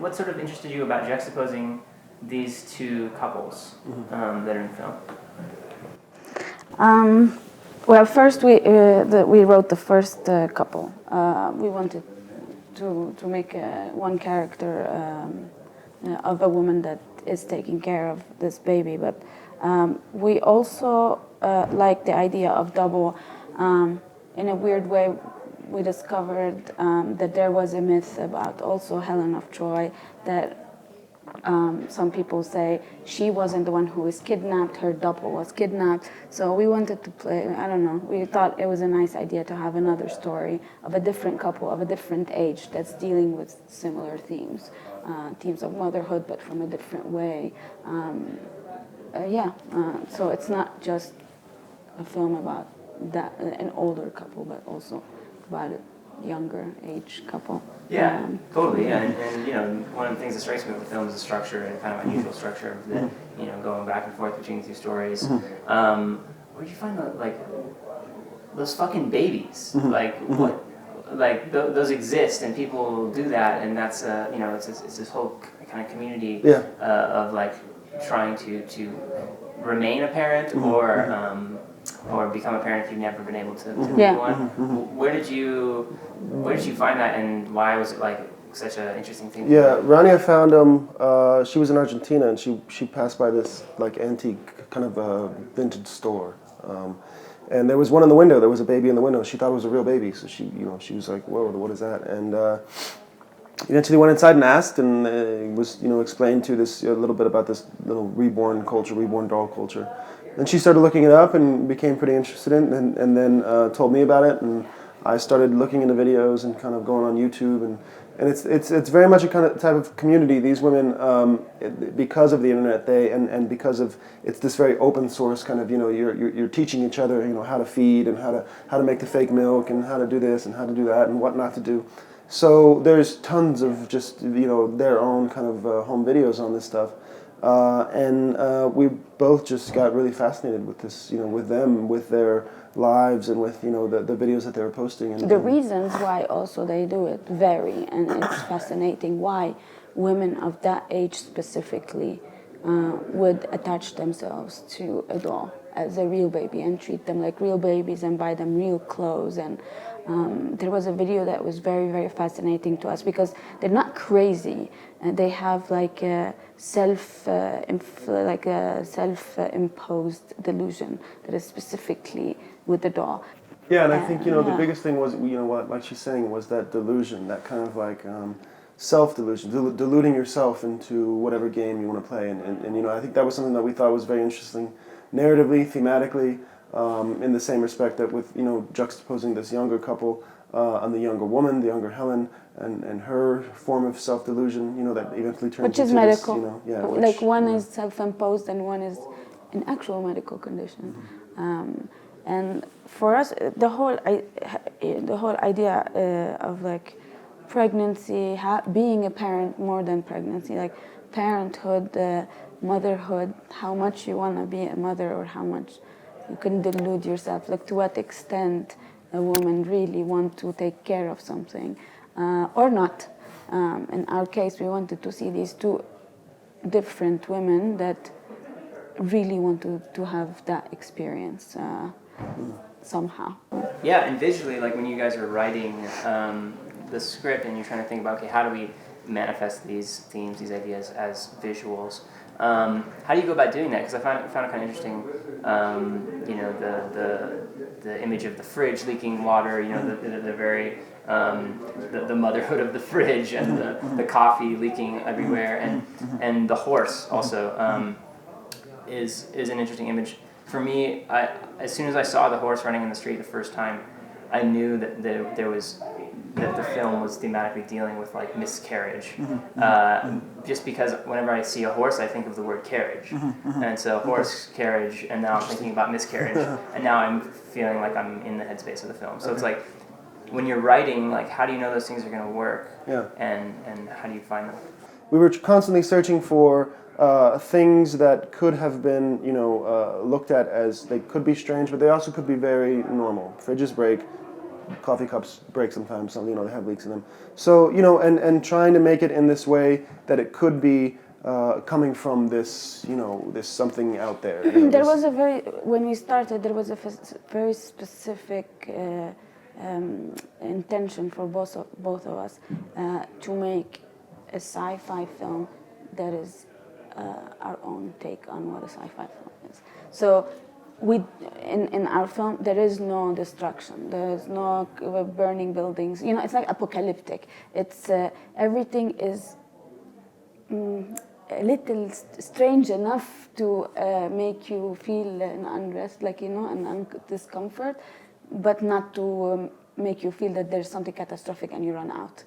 what sort of interested you about juxtaposing these two couples that are in the film? Well, first we wrote the first couple. We wanted to make one character of a woman that is taking care of this baby, but we also like the idea of double. In a weird way, we discovered that there was a myth about also Helen of Troy, that some people say she wasn't the one who was kidnapped, her double was kidnapped. So we wanted to play, I don't know, we thought it was a nice idea to have another story of a different couple of a different age that's dealing with similar themes, themes of motherhood, but from a different way. So it's not just a film about an older couple, but also about a younger age couple. Yeah, totally. Yeah. And you know, one of the things that strikes me with the film is the structure and kind of unusual structure of the, you know, going back and forth between the two stories. Where'd you find those fucking babies? Like what? Like those exist and people do that, and that's you know, it's this whole kind of community of like trying to remain a parent or become a parent if you've never been able to be one. Where did you find that, and why was it like such an interesting thing? Yeah, Rania found him. She was in Argentina, and she passed by this like antique kind of vintage store, and there was one in the window. There was a baby in the window. She thought it was a real baby, so she was like, "Whoa, what is that?" And eventually went inside and asked, and it was explained to this a little bit about this little reborn doll culture. And she started looking it up and became pretty interested in it, and then told me about it, and I started looking into videos and kind of going on YouTube, and it's very much a kind of type of community. These women, because of the internet, and because of it's this very open source kind of you're teaching each other how to feed and how to make the fake milk and how to do this and how to do that and what not to do. So there's tons of just their own kind of home videos on this stuff. We both just got really fascinated with this, with them, with their lives, and with the videos that they were posting. And the reasons why also they do it vary, and it's fascinating why women of that age specifically would attach themselves to a doll as a real baby and treat them like real babies and buy them real clothes. And there was a video that was very, very fascinating to us because they're not crazy, and they have like a self-imposed delusion that is specifically with the doll. Yeah, and I think the biggest thing was what like she's saying was that delusion, that kind of like self-delusion, deluding yourself into whatever game you want to play, and I think that was something that we thought was very interesting, narratively, thematically. In the same respect that with juxtaposing this younger couple and the younger woman, the younger Helen, and her form of self-delusion, that eventually turns which is into medical. This, like one is self-imposed and one is an actual medical condition. And for us, the whole idea of like pregnancy, being a parent more than pregnancy, like parenthood, motherhood, how much you want to be a mother or how much you can delude yourself, like to what extent a woman really want to take care of something or not. In our case, we wanted to see these two different women that really want to have that experience somehow. Yeah, and visually, like when you guys are writing the script and you're trying to think about, okay, how do we manifest these themes, these ideas as visuals? How do you go about doing that? Because I found it kind of interesting, the image of the fridge leaking water, the very, the motherhood of the fridge and the coffee leaking everywhere, and the horse also is an interesting image. For me, as soon as I saw the horse running in the street the first time, I knew that that the film was thematically dealing with like miscarriage, just because whenever I see a horse, I think of the word carriage, and so horse, carriage, and now I'm thinking about miscarriage, and now I'm feeling like I'm in the headspace of the film. So it's like when you're writing, like how do you know those things are going to work? Yeah. And how do you find them? We were constantly searching for things that could have been, looked at as they could be strange, but they also could be very normal. Fridges break. coffee cups break sometimes. Some, they have leaks in them. So and trying to make it in this way that it could be coming from this, this something out there. There was when we started, there was a very specific intention for both of us to make a sci-fi film that is our own take on what a sci-fi film is. So in our film, there is no destruction. There is no burning buildings. It's like apocalyptic. It's everything is a little strange enough to make you feel an unrest, and discomfort, but not to make you feel that there's something catastrophic and you run out.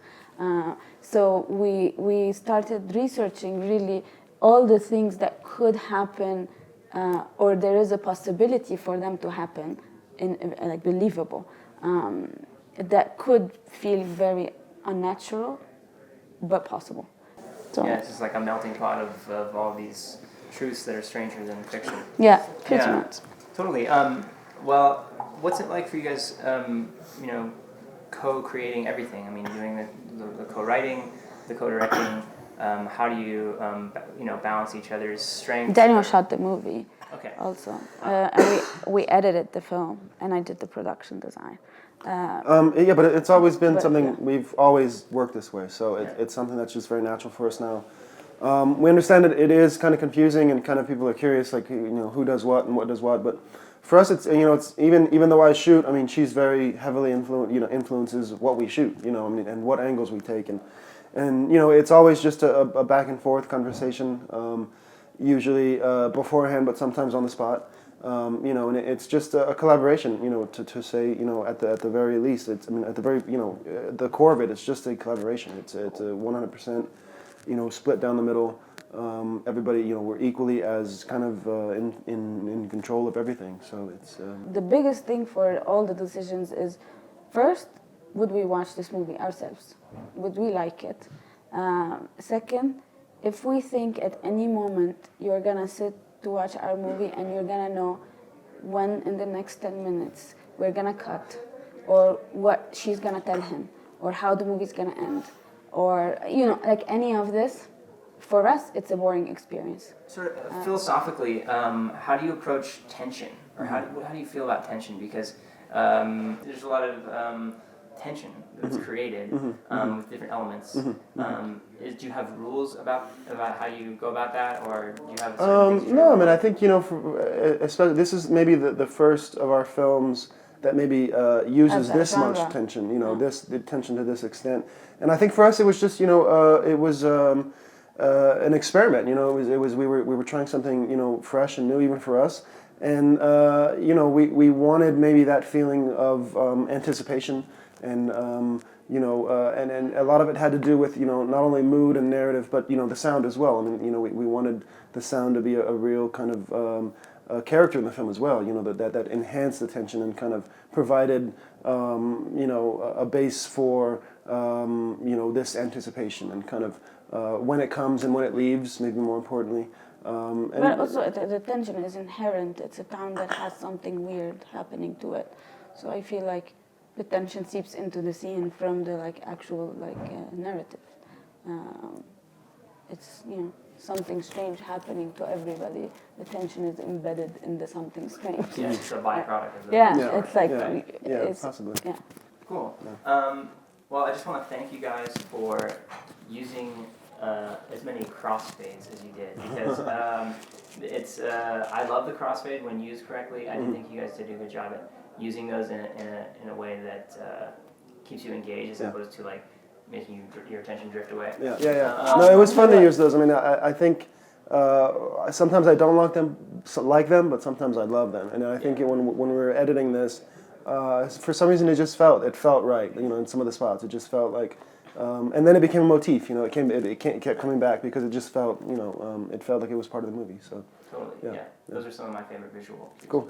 So we started researching really all the things that could happen, or there is a possibility for them to happen, like believable, that could feel very unnatural, but possible. So, yeah, it's just like a melting pot of all these truths that are stranger than fiction. Yeah, pretty much. Totally. Well, what's it like for you guys, co-creating everything? I mean, doing the co-writing, the co-directing. How do you, balance each other's strengths? Daniel shot the movie. Okay. Also, and we edited the film, and I did the production design. Yeah, but it's always been something we've always worked this way. So it's something that's just very natural for us now. We understand that it is kind of confusing, and kind of people are curious, like who does what and what does what. But for us, it's it's even though I shoot, I mean, she's very heavily influences what we shoot, and what angles we take, and it's always just a back and forth conversation, usually beforehand, but sometimes on the spot. And it's just a collaboration, to say, at the very least, at the very, the core of it, it's just a collaboration. It's a 100%, split down the middle. Everybody, we're equally as kind of in control of everything. So it's the biggest thing for all the decisions is, first, would we watch this movie ourselves? Would we like it? Second, if we think at any moment you're gonna sit to watch our movie and you're gonna know when in the next 10 minutes we're gonna cut, or what she's gonna tell him, or how the movie's gonna end, or like any of this, for us it's a boring experience. Sort of philosophically, how do you approach tension, or how do you feel about tension? Because there's a lot of tension that's created with different elements. Do you have rules about how you go about that, or do you have certain no, I mean, I think especially this is maybe the first of our films that maybe uses this genre. much tension, the tension to this extent. And I think for us it was just it was an experiment. It was we were trying something fresh and new even for us. And we wanted maybe that feeling of anticipation, and and a lot of it had to do with not only mood and narrative, but the sound as well. I mean, we wanted the sound to be a real kind of a character in the film as well. That enhanced the tension and kind of provided a base for this anticipation and kind of when it comes and when it leaves, maybe more importantly. But also the tension is inherent. It's a town that has something weird happening to it, so I feel like the tension seeps into the scene from the actual narrative. It's something strange happening to everybody. The tension is embedded in the something strange. Yeah, it's a byproduct of the It's like it's possibly. Yeah. Cool. Well, I just want to thank you guys for using as many crossfades as you did, because it's I love the crossfade when used correctly. I do think you guys did a good job at using those in a way that keeps you engaged, as opposed to making your attention drift away. No, it was fun to use those. I mean, I think sometimes I don't like them, but sometimes I love them. And I think when we were editing this, for some reason it felt right. In some of the spots, it just felt like. And then it became a motif. It kept coming back because it just felt, it felt like it was part of the movie. So. Totally. Yeah. Those are some of my favorite visual. Cool.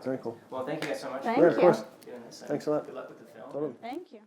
Very cool. Well, thank you guys so much. Thank you. Of course. Doing this. Thanks a lot. Good luck with the film. Totally. Thank you.